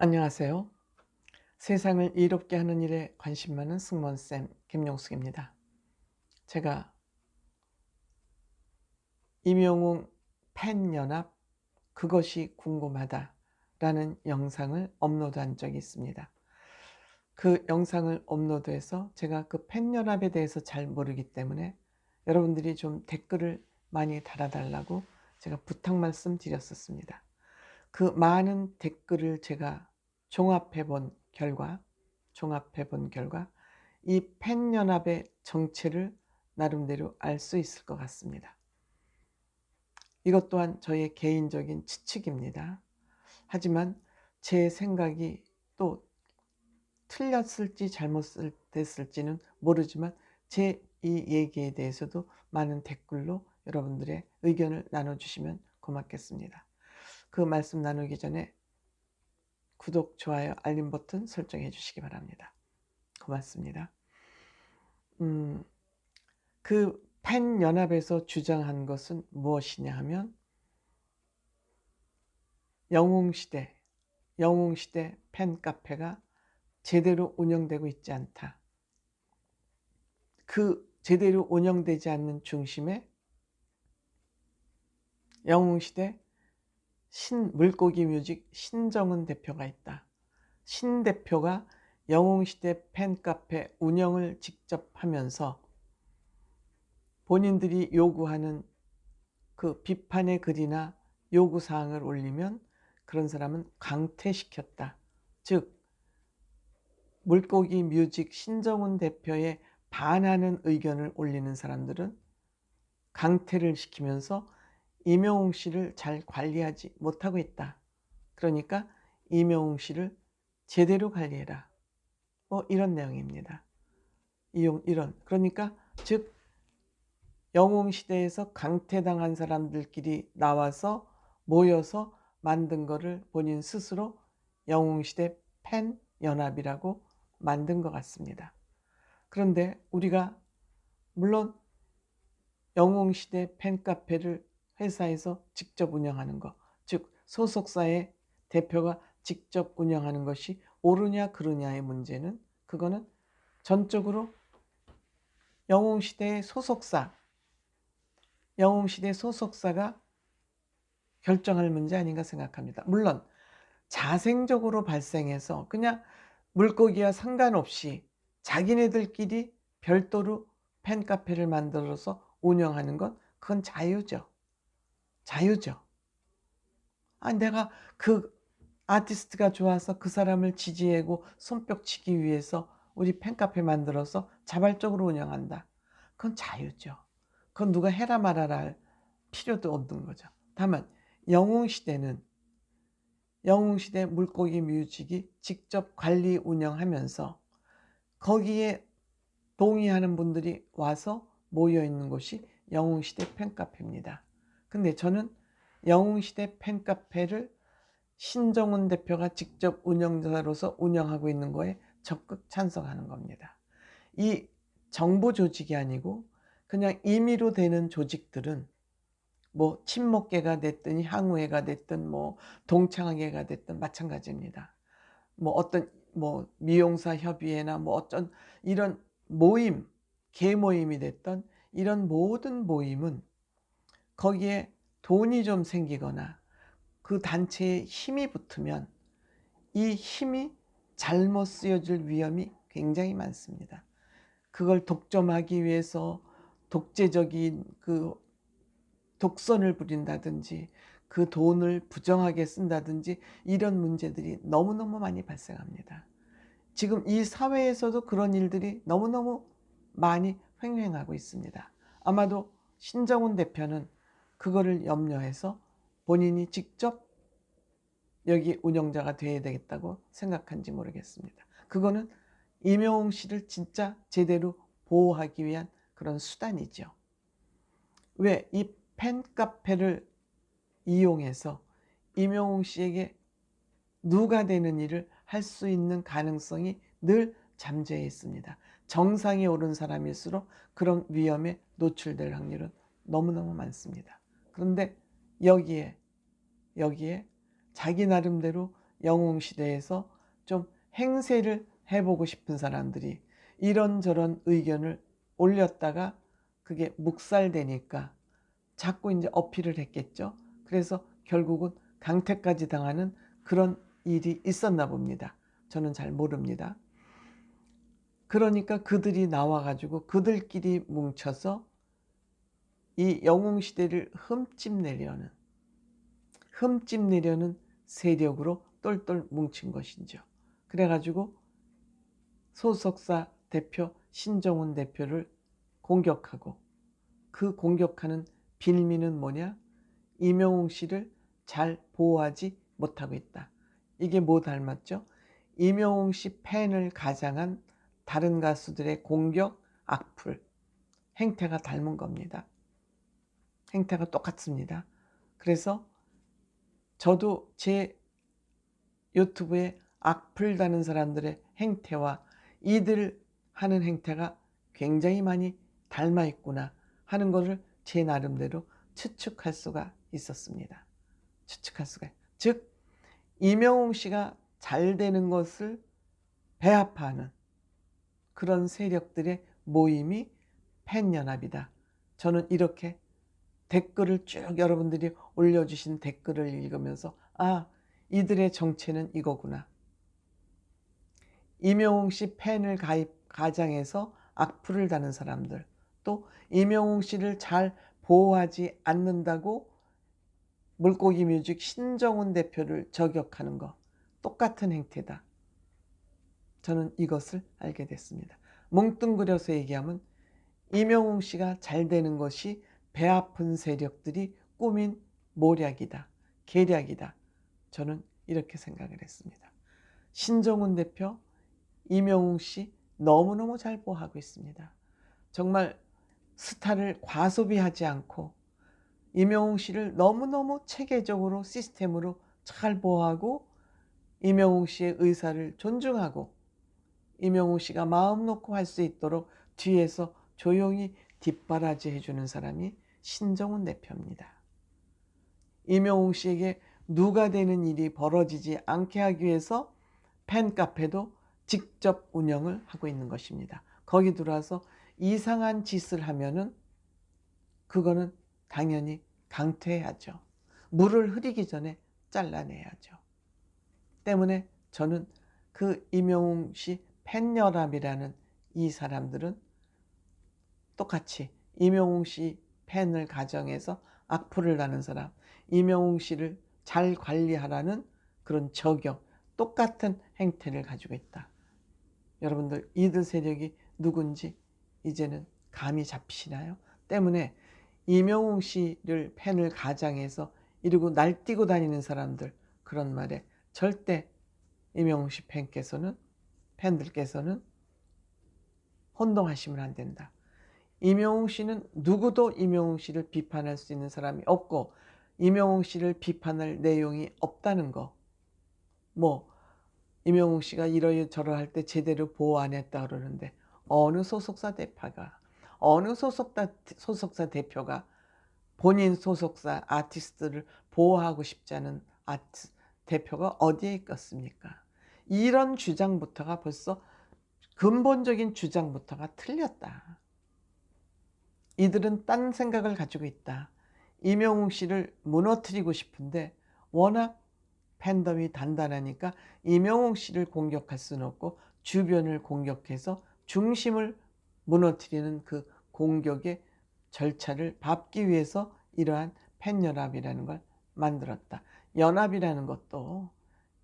안녕하세요. 세상을 이롭게 하는 일에 관심 많은 승무원쌤 김용숙입니다. 제가 임영웅 팬연합 그것이 궁금하다라는 영상을 업로드한 적이 있습니다. 그 영상을 업로드해서 제가 그 팬연합에 대해서 잘 모르기 때문에 여러분들이 좀 댓글을 많이 달아달라고 제가 부탁 말씀 드렸었습니다. 그 많은 댓글을 제가 종합해 본 결과 이 팬연합의 정체를 나름대로 알 수 있을 것 같습니다. 이것 또한 저의 개인적인 추측입니다. 하지만 제 생각이 또 틀렸을지 잘못됐을지는 모르지만 제 이 얘기에 대해서도 많은 댓글로 여러분들의 의견을 나눠주시면 고맙겠습니다. 그 말씀 나누기 전에 구독, 좋아요, 알림 버튼 설정해 주시기 바랍니다. 고맙습니다. 그 팬연합에서 주장한 것은 무엇이냐 하면 영웅시대 팬카페가 제대로 운영되고 있지 않다. 그 제대로 운영되지 않는 중심에 영웅시대 물고기 뮤직 신정은 대표가 있다. 신 대표가 영웅시대 팬카페 운영을 직접 하면서 본인들이 요구하는 그 비판의 글이나 요구사항을 올리면 그런 사람은 강퇴시켰다. 즉 물고기 뮤직 신정훈 대표에 반하는 의견을 올리는 사람들은 강퇴를 시키면서 임영웅 씨를 잘 관리하지 못하고 있다. 그러니까 임영웅 씨를 제대로 관리해라. 이런 내용입니다. 그러니까 즉 영웅시대에서 강퇴당한 사람들끼리 나와서 모여서 만든 거를 본인 스스로 영웅시대 팬연합이라고 만든 것 같습니다. 그런데 우리가 물론 영웅시대 팬카페를 회사에서 직접 운영하는 것, 즉 소속사의 대표가 직접 운영하는 것이 옳으냐 그르냐의 문제는 그거는 전적으로 영웅시대의 소속사가 결정할 문제 아닌가 생각합니다. 물론 자생적으로 발생해서 그냥 물고기와 상관없이 자기네들끼리 별도로 팬카페를 만들어서 운영하는 건 그건 자유죠. 내가 그 아티스트가 좋아서 그 사람을 지지하고 손뼉치기 위해서 우리 팬카페 만들어서 자발적으로 운영한다. 그건 자유죠. 그건 누가 해라 말아라 할 필요도 없는 거죠. 다만 영웅시대 물고기 뮤직이 직접 관리 운영하면서 거기에 동의하는 분들이 와서 모여있는 곳이 영웅시대 팬카페입니다. 근데 저는 영웅시대 팬카페를 신정훈 대표가 직접 운영자로서 운영하고 있는 거에 적극 찬성하는 겁니다. 이 정부 조직이 아니고 그냥 임의로 되는 조직들은 뭐 친목계가 됐든 향후회가 됐든 뭐 동창회가 됐든 마찬가지입니다. 뭐 어떤 미용사 협의회나 뭐 어떤 이런 모임, 계모임이 됐던 이런 모든 모임은 거기에 돈이 좀 생기거나 그 단체에 힘이 붙으면 이 힘이 잘못 쓰여질 위험이 굉장히 많습니다. 그걸 독점하기 위해서 독재적인 그 독선을 부린다든지 그 돈을 부정하게 쓴다든지 이런 문제들이 너무너무 많이 발생합니다. 지금 이 사회에서도 그런 일들이 너무너무 많이 횡행하고 있습니다. 아마도 신정훈 대표는 그거를 염려해서 본인이 직접 여기 운영자가 돼야 되겠다고 생각한지 모르겠습니다. 그거는 임영웅 씨를 진짜 제대로 보호하기 위한 그런 수단이죠. 왜 이 팬카페를 이용해서 임영웅 씨에게 누가 되는 일을 할 수 있는 가능성이 늘 잠재해 있습니다. 정상에 오른 사람일수록 그런 위험에 노출될 확률은 너무너무 많습니다. 그런데 여기에 자기 나름대로 영웅시대에서 좀 행세를 해보고 싶은 사람들이 이런저런 의견을 올렸다가 그게 묵살되니까 자꾸 이제 어필을 했겠죠. 그래서 결국은 강퇴까지 당하는 그런 일이 있었나 봅니다. 저는 잘 모릅니다. 그러니까 그들이 나와가지고 그들끼리 뭉쳐서 이 영웅시대를 흠집내려는 세력으로 똘똘 뭉친 것이죠. 그래가지고 소속사 대표 신정훈 대표를 공격하고, 그 공격하는 빌미는 뭐냐? 임영웅 씨를 잘 보호하지 못하고 있다. 이게 뭐 닮았죠? 임영웅 씨 팬을 가장한 다른 가수들의 공격, 악플, 행태가 닮은 겁니다. 행태가 똑같습니다. 그래서 저도 제 유튜브에 악플 다는 사람들의 행태와 이들 하는 행태가 굉장히 많이 닮아 있구나 하는 것을 제 나름대로 추측할 수가 있었습니다. 즉 임영웅 씨가 잘 되는 것을 배합하는 그런 세력들의 모임이 팬연합이다. 저는 이렇게 댓글을 쭉 여러분들이 올려주신 댓글을 읽으면서 이들의 정체는 이거구나. 임영웅 씨 팬을 가장해서 악플을 다는 사람들, 또 임영웅 씨를 잘 보호하지 않는다고 물고기 뮤직 신정훈 대표를 저격하는 거 똑같은 행태다. 저는 이것을 알게 됐습니다. 뭉뚱그려서 얘기하면 임영웅 씨가 잘 되는 것이 배 아픈 세력들이 꾸민 모략이다, 계략이다. 저는 이렇게 생각을 했습니다. 신정훈 대표, 임영웅 씨 너무너무 잘 보호하고 있습니다. 정말 스타를 과소비하지 않고 임영웅 씨를 너무너무 체계적으로 시스템으로 잘 보호하고, 임영웅 씨의 의사를 존중하고 임영웅 씨가 마음 놓고 할 수 있도록 뒤에서 조용히 뒷바라지 해주는 사람이 신정훈 대표입니다. 임영웅 씨에게 누가 되는 일이 벌어지지 않게 하기 위해서 팬카페도 직접 운영을 하고 있는 것입니다. 거기 들어와서 이상한 짓을 하면은 그거는 당연히 강퇴해야죠. 물을 흐리기 전에 잘라내야죠. 때문에 저는 그 임영웅 씨 팬연합이라는 이 사람들은 똑같이 임영웅 씨 팬을 가정해서 악플을 다는 사람, 임영웅 씨를 잘 관리하라는 그런 저격, 똑같은 행태를 가지고 있다. 여러분들 이들 세력이 누군지 이제는 감이 잡히시나요? 때문에 임영웅 씨를 팬을 가장해서 이러고 날뛰고 다니는 사람들, 그런 말에 절대 임영웅 씨 팬들께서는 혼동하시면 안 된다. 임영웅 씨는 누구도 임영웅 씨를 비판할 수 있는 사람이 없고 임영웅 씨를 비판할 내용이 없다는 거. 임영웅 씨가 이러저러할 때 제대로 보호 안 했다 그러는데 어느 소속사 대표가 본인 소속사 아티스트를 보호하고 싶지 않은 대표가 어디에 있겠습니까? 이런 주장부터가 벌써 근본적인 주장부터가 틀렸다. 이들은 딴 생각을 가지고 있다. 임영웅 씨를 무너뜨리고 싶은데 워낙 팬덤이 단단하니까 임영웅 씨를 공격할 수는 없고 주변을 공격해서 중심을 무너뜨리는 그 공격의 절차를 밟기 위해서 이러한 팬연합이라는 걸 만들었다. 연합이라는 것도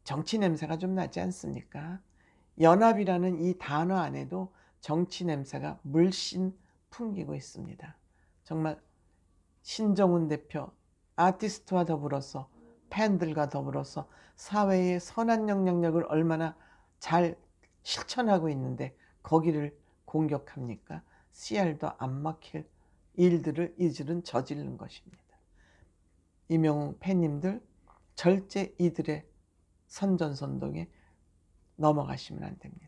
정치 냄새가 좀 나지 않습니까? 연합이라는 이 단어 안에도 정치 냄새가 물씬 풍기고 있습니다. 정말 신정훈 대표, 아티스트와 더불어서 팬들과 더불어서 사회의 선한 영향력을 얼마나 잘 실천하고 있는데 거기를 공격합니까? 씨알도 안 막힐 일들을 이들은 저지른 것입니다. 임영웅 팬님들 절대 이들의 선전선동에 넘어가시면 안 됩니다.